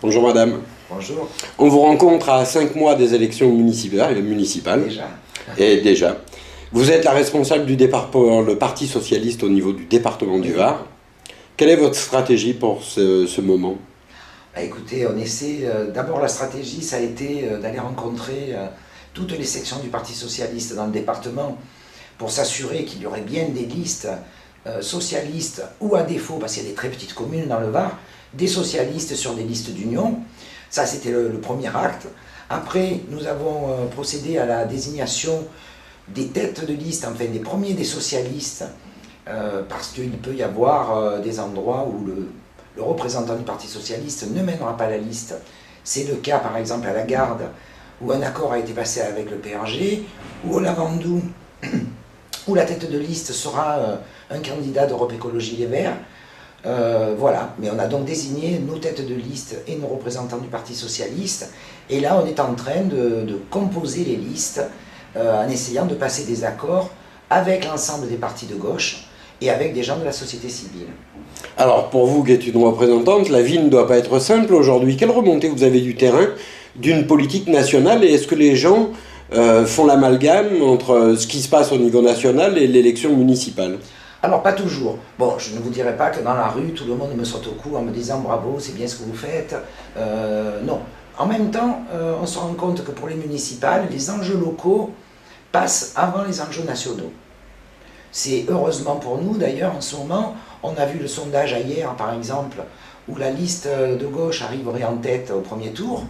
Bonjour madame. Bonjour. On vous rencontre à 5 mois des élections municipales. Déjà. Et déjà. Vous êtes la responsable du département, le Parti Socialiste au niveau du département du Var. Quelle est votre stratégie pour ce moment? Écoutez, on essaie, d'abord la stratégie, ça a été d'aller rencontrer toutes les sections du Parti Socialiste dans le département pour s'assurer qu'il y aurait bien des listes socialistes ou à défaut, parce qu'il y a des très petites communes dans le Var, des socialistes sur des listes d'union. Ça, c'était le premier acte. Après, nous avons procédé à la désignation des têtes de liste, enfin des premiers des socialistes, parce qu'il peut y avoir des endroits où le représentant du Parti Socialiste ne mènera pas la liste. C'est le cas par exemple à la Garde, où un accord a été passé avec le PRG, ou au Lavandou, où la tête de liste sera un candidat d'Europe Écologie Les Verts. Voilà, mais on a donc désigné nos têtes de liste et nos représentants du Parti Socialiste, et là on est en train de composer les listes en essayant de passer des accords avec l'ensemble des partis de gauche et avec des gens de la société civile. Alors pour vous qui êtes une représentante, la vie ne doit pas être simple aujourd'hui. Quelle remontée vous avez du terrain d'une politique nationale, et est-ce que les gens font l'amalgame entre ce qui se passe au niveau national et l'élection municipale? Alors pas toujours. Bon, je ne vous dirai pas que dans la rue, tout le monde me saute au cou en me disant bravo, c'est bien ce que vous faites. Non. En même temps, on se rend compte que pour les municipales, les enjeux locaux passent avant les enjeux nationaux. C'est heureusement pour nous d'ailleurs en ce moment, on a vu le sondage hier par exemple, où la liste de gauche arriverait en tête au premier tour.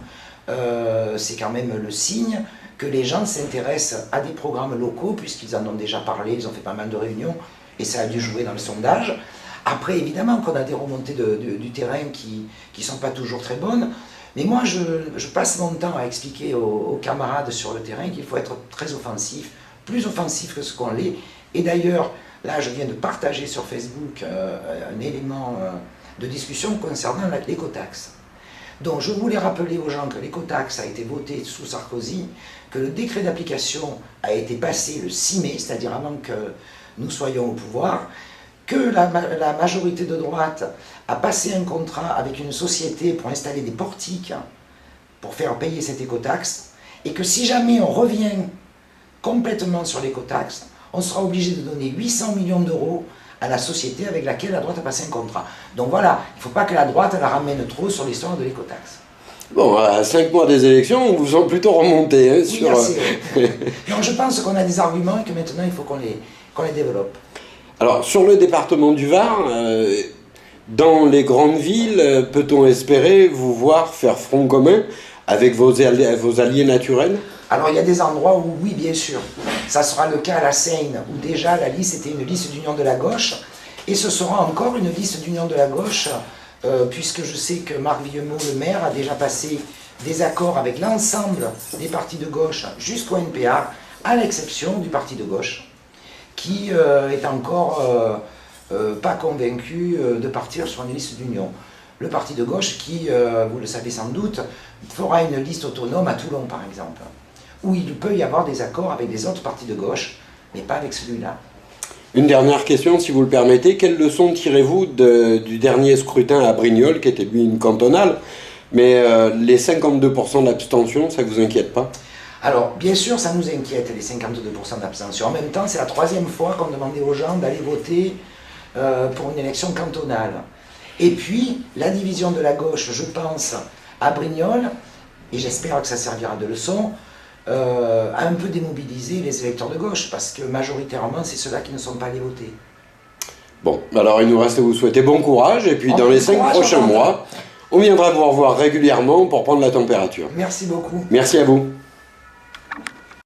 C'est quand même le signe que les gens s'intéressent à des programmes locaux, puisqu'ils en ont déjà parlé, ils ont fait pas mal de réunions, et ça a dû jouer dans le sondage. Après, évidemment qu'on a des remontées du terrain qui ne sont pas toujours très bonnes, mais moi je passe mon temps à expliquer aux camarades sur le terrain qu'il faut être très offensif, plus offensif que ce qu'on l'est. Et d'ailleurs, là je viens de partager sur Facebook un élément de discussion concernant l'écotaxe. Donc je voulais rappeler aux gens que l'écotaxe a été voté sous Sarkozy, que le décret d'application a été passé le 6 mai, c'est-à-dire avant que nous soyons au pouvoir, que la majorité de droite a passé un contrat avec une société pour installer des portiques pour faire payer cette écotaxe, et que si jamais on revient complètement sur l'écotaxe, on sera obligé de donner 800 millions d'euros à la société avec laquelle la droite a passé un contrat. Donc voilà, il ne faut pas que la droite la ramène trop sur l'histoire de l'écotaxe. Bon, à 5 mois des élections, on vous sent plutôt remonté hein, sur... Donc je pense qu'on a des arguments et que maintenant il faut qu'on les développe. Alors, sur le département du Var, dans les grandes villes, peut-on espérer vous voir faire front commun avec vos alliés naturels? Alors il y a des endroits où oui, bien sûr. Ça sera le cas à la Seine, où déjà la liste était une liste d'union de la gauche, et ce sera encore une liste d'union de la gauche, puisque je sais que Marc Villemot, le maire, a déjà passé des accords avec l'ensemble des partis de gauche jusqu'au NPA, à l'exception du parti de gauche, qui est encore pas convaincu de partir sur une liste d'union. Le parti de gauche qui, vous le savez sans doute, fera une liste autonome à Toulon par exemple, où il peut y avoir des accords avec des autres partis de gauche, mais pas avec celui-là. Une dernière question, si vous le permettez. Quelle leçon tirez-vous du dernier scrutin à Brignoles, qui était lui une cantonale, mais les 52% d'abstention, ça ne vous inquiète pas? Alors, bien sûr, ça nous inquiète, les 52% d'abstention. En même temps, c'est la troisième fois qu'on demandait aux gens d'aller voter pour une élection cantonale. Et puis, la division de la gauche, je pense, à Brignoles, et j'espère que ça servira de leçon, a un peu démobilisé les électeurs de gauche, parce que majoritairement, c'est ceux-là qui ne sont pas allés voter. Bon, alors il nous reste à vous souhaiter bon courage, et puis dans les 5 prochains mois, on viendra vous revoir régulièrement pour prendre la température. Merci beaucoup. Merci à vous.